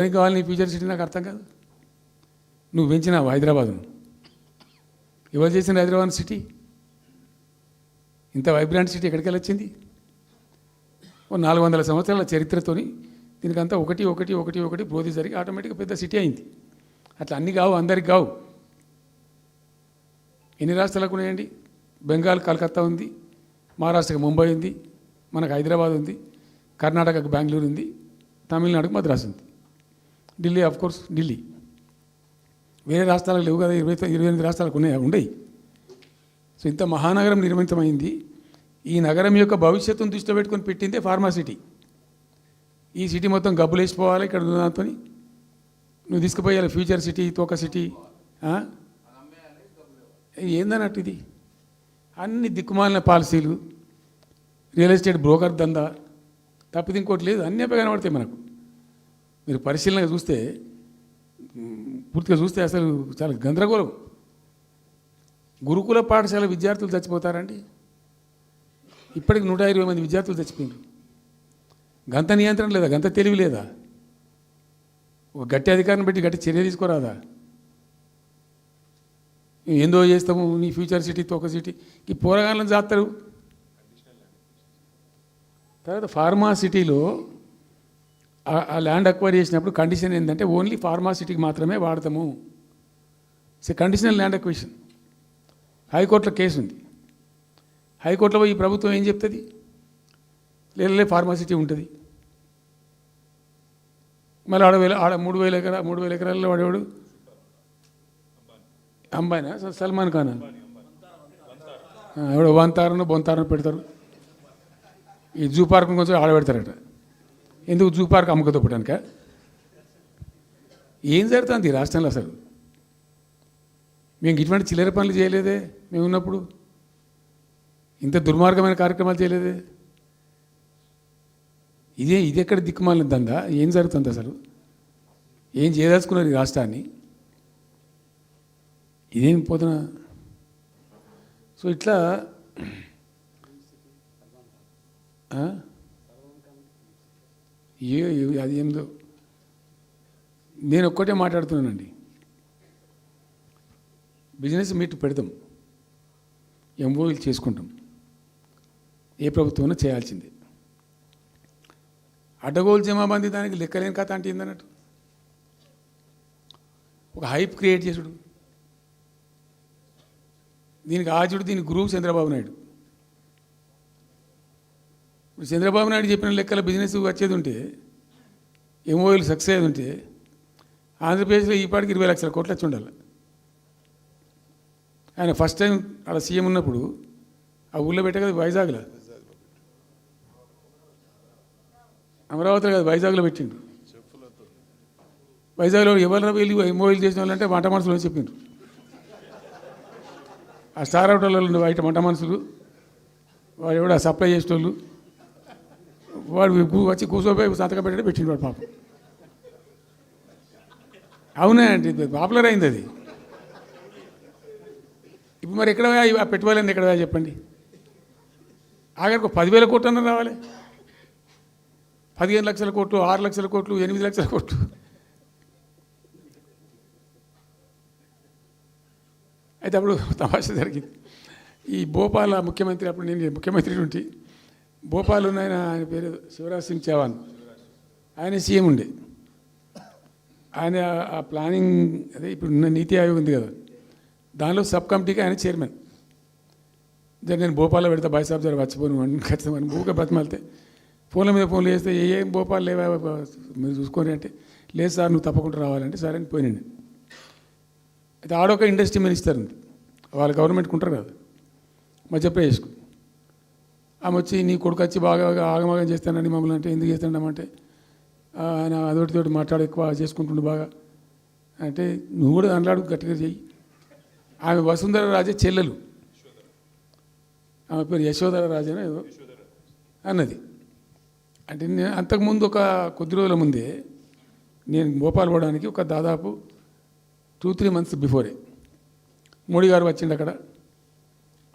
ఎవరికి కావాలి నీ ఫ్యూచర్ సిటీ? నాకు అర్థం కాదు. నువ్వు పెంచినావు హైదరాబాద్ను. ఎవరు చేసిన హైదరాబాద్ సిటీ? ఇంత వైబ్రాంట్ సిటీ ఎక్కడికి వచ్చింది? ఓ 400 సంవత్సరాల చరిత్రతోని దీనికంతా ఒకటి ఒకటి ఒకటి ఒకటి బ్రోది జరిగి ఆటోమేటిక్గా పెద్ద సిటీ అయింది. అట్లా అన్నీ కావు, అందరికి కావు. ఎన్ని రాష్ట్రాలకు ఉన్నాయండి? బెంగాల్ కలకత్తా ఉంది, మహారాష్ట్రకి ముంబై ఉంది, మనకు హైదరాబాద్ ఉంది, కర్ణాటకకు బెంగళూరు ఉంది, తమిళనాడుకు మద్రాసు ఉంది, ఢిల్లీ కోర్స్ ఢిల్లీ. వేరే రాష్ట్రాలకు లేవు కదా, 28 రాష్ట్రాలకు ఉండయి. సో ఇంత మహానగరం నిర్మితమైంది. ఈ నగరం యొక్క భవిష్యత్తును దృష్టిలో పెట్టుకొని పెట్టిందే ఫార్మాసిటీ. ఈ సిటీ మొత్తం గబ్బులు వేసిపోవాలి ఇక్కడ దాంతో. నువ్వు తీసుకుపోయాలి ఫ్యూచర్ సిటీ, తోక సిటీ ఏందన్నట్టు ఇది? అన్ని దిక్కుమాలిన పాలసీలు, రియల్ ఎస్టేట్ బ్రోకర్ దందా తప్పిది ఇంకోటి లేదు. అన్నీ కనబడతాయి మనకు. మీరు పరిశీలనగా చూస్తే, పూర్తిగా చూస్తే అసలు చాలా గందరగోళం. గురుకుల పాఠశాల విద్యార్థులు చచ్చిపోతారండి. ఇప్పటికి 120 మంది విద్యార్థులు చచ్చిపోయారు. గంత నియంత్రణ లేదా? గంత తెలివి లేదా? ఒక గట్టి అధికారిని పెట్టి గట్టి చర్య తీసుకోరాదా? ఏందో చేస్తాము నీ ఫ్యూచర్ సిటీ, తోక సిటీ, ఈ పోరగాళ్ళని చేస్తారు. తర్వాత ఫార్మాసిటీలో ఆ ల్యాండ్ అక్వైర్ చేసినప్పుడు కండిషన్ ఏంటంటే ఓన్లీ ఫార్మాసిటీకి మాత్రమే వాడతాము. It's conditional land acquisition. హైకోర్టులో కేసు ఉంది. హైకోర్టులో పోయి ఈ ప్రభుత్వం ఏం చెప్తుంది? లేదు ఫార్మాసిటీ ఉంటుంది. మళ్ళీ ఆడ 3,000 ఎకరాల్లో వాడేవాడు అంబానా, సల్మాన్ ఖాన్, ఎవడో వంతారను బొంతారను పెడతారు. ఈ జూ పార్క్ కొంచెం ఆడబెడతారట. ఎందుకు? జూ పార్క్ అమ్మకతో పెట్టానుక? ఏం జరుగుతుంది ఈ రాష్ట్రంలో అసలు? మేము ఇటువంటి చిల్లర పనులు చేయలేదే మేము ఉన్నప్పుడు. ఇంత దుర్మార్గమైన కార్యక్రమాలు చేయలేదే. ఇది ఎక్కడ దిక్కుమాలిన దందా? ఏం జరుగుతుంది అసలు? ఏం చేయదలుచుకున్నారు ఈ రాష్ట్రాన్ని? ఇదేం పోతున్నా? సో ఇట్లా అది ఏందో. నేను ఒక్కటే మాట్లాడుతున్నానండి. బిజినెస్ మీట్ పెడతాం, ఎంఓయూలు చేసుకుంటాం. ఏ ప్రభుత్వం చేయాల్సిందే. అడ్డగోలు జమాబంది దానికి లెక్కలేని కథ అంటే ఏందన్నట్టు. ఒక హైప్ క్రియేట్ చేసుడు, దీనికి ఆజుడు, దీనికి గురువు చంద్రబాబు నాయుడు. ఇప్పుడు చంద్రబాబు నాయుడు చెప్పిన లెక్కల బిజినెస్ వచ్చేది ఉంటే, ఎంఓయూలు సక్సెస్ అయ్యేది ఉంటే, ఆంధ్రప్రదేశ్లో ఈపాటికి 20 లక్షల కోట్లు వచ్చి ఉండాలి. ఆయన ఫస్ట్ టైం అక్కడ సీఎం ఉన్నప్పుడు ఆ ఊళ్ళో పెట్టే కదా, వైజాగ్లో, అమరావతిలో కదా, వైజాగ్లో పెట్టిండు. వైజాగ్లో ఎవరు వెళ్ళి ఎంఓయూలు చేసిన వాళ్ళంటే వంట మనుషులు అని చెప్పిండ్రు. ఆ స్టార్ హోటల్లో ఉండే బయట వంట మనుషులు, వాడు ఎవడ సప్లై చేసేటోళ్ళు, వాడు వచ్చి కూర్చోపోయి సంతకం పెట్టే పెట్టిండు వాడు పాపం. అవునా అండి, పాపులర్ అయింది అది. ఇప్పుడు మరి ఎక్కడ ఆ పెట్టుబడులన్నీ ఎక్కడ చెప్పండి? ఆఖరికి 10,000 కోట్లు అన్న రావాలి. 15 లక్షల కోట్లు, 6 లక్షల కోట్లు, 8 లక్షల కోట్లు. అయితే అప్పుడు తమాషా జరిగింది. ఈ భోపాల్ ముఖ్యమంత్రి, అప్పుడు నేను ముఖ్యమంత్రి నుండి భోపాల్ ఆయన పేరు శివరాజ్ సింగ్ చౌహాన్, ఆయన సీఎం ఉండే. ఆయన ఆ ప్లానింగ్, అదే ఇప్పుడు నీతి ఆయోగ్ ఉంది కదా, దానిలో సబ్ కమిటీకి ఆయన చైర్మన్. నేను భోపాల్లో పెడతా బాయ్ సాబ్ జర వచ్చిపోను ఖచ్చితంగా ఊరికే బతిమాలితే ఫోన్ల మీద ఫోన్లు చేస్తే ఏం భోపాల్ లేవా మీరు చూసుకొని అంటే, లేదు సార్ నువ్వు తప్పకుండా రావాలంటే సరే అని పోయినండి. అయితే ఆడొక ఇండస్ట్రీ మినిస్టర్ ఉంది, వాళ్ళ గవర్నమెంట్కి ఉంటారు కదా మధ్యప్రదేశ్కు. ఆమె వచ్చి నీ కొడుకు వచ్చి బాగా ఆగమాగం చేస్తానండి మమ్మల్ని అంటే, ఎందుకు చేస్తాడమంటే ఆయన అదొకటితోటి మాట్లాడి ఎక్కువ చేసుకుంటుండు బాగా అంటే, నువ్వు కూడా దాంట్లో గట్టిగా చెయ్యి. ఆమె వసుంధర రాజే చెల్లెలు, ఆమె పేరు యశోధర రాజేనా ఏదో అన్నది. అంటే నేను అంతకుముందు ఒక కొద్ది రోజుల ముందే నేను భోపాల్ పోవడానికి ఒక దాదాపు 2-3 మంత్స్ బిఫోరే మోడీ గారు వచ్చిండు. అక్కడ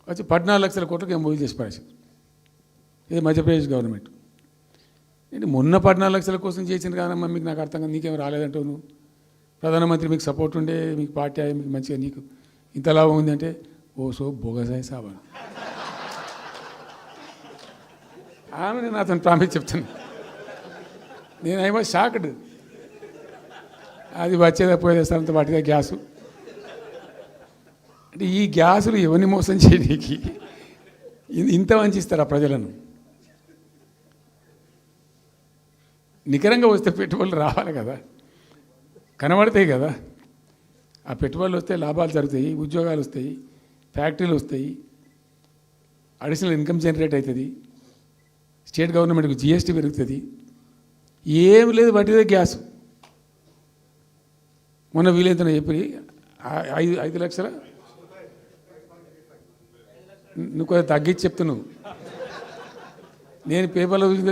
వచ్చి 14 లక్షల కోట్లకు ఎంఓయూ చేసి పడేసింది. ఇది మధ్యప్రదేశ్ గవర్నమెంట్. ఏంటి మొన్న 14 లక్షల కోసం చేసిన కాదమ్మా మీకు, నాకు అర్థం కాదు, నీకేం రాలేదంటావు నువ్వు. ప్రధానమంత్రి మీకు సపోర్ట్ ఉండే, మీకు పార్టీ మీకు మంచిగా, నీకు ఇంత లాభం ఉందంటే ఓ సో బోగసాయి సాబా. ఆమె నాతో ప్రామిస్ చెప్తాను. నేను ఐ వాజ్ షాక్డ్. అది వచ్చేదా పోయేదా స్థలంతో వాటిగా గ్యాసు. అంటే ఈ గ్యాసులు ఎవరిని మోసం చేయడానికి ఇంత వంచిస్తారా ప్రజలను? నికరంగా వస్తే పెట్టుబడులు రావాలి కదా, కనబడతాయి కదా. ఆ పెట్టుబడులు వస్తే లాభాలు జరుగుతాయి, ఉద్యోగాలు వస్తాయి, ఫ్యాక్టరీలు వస్తాయి, అడిషనల్ ఇన్కమ్ జనరేట్ అవుతుంది, స్టేట్ గవర్నమెంట్కి జిఎస్టీ పెరుగుతుంది. ఏం లేదు, వాటిదే గ్యాసు. మొన్న వీలైతే చెప్పి 5 లక్షల, నువ్వు కొంచెం తగ్గించి చెప్తున్నావు. నేను పేపర్లో చూసింది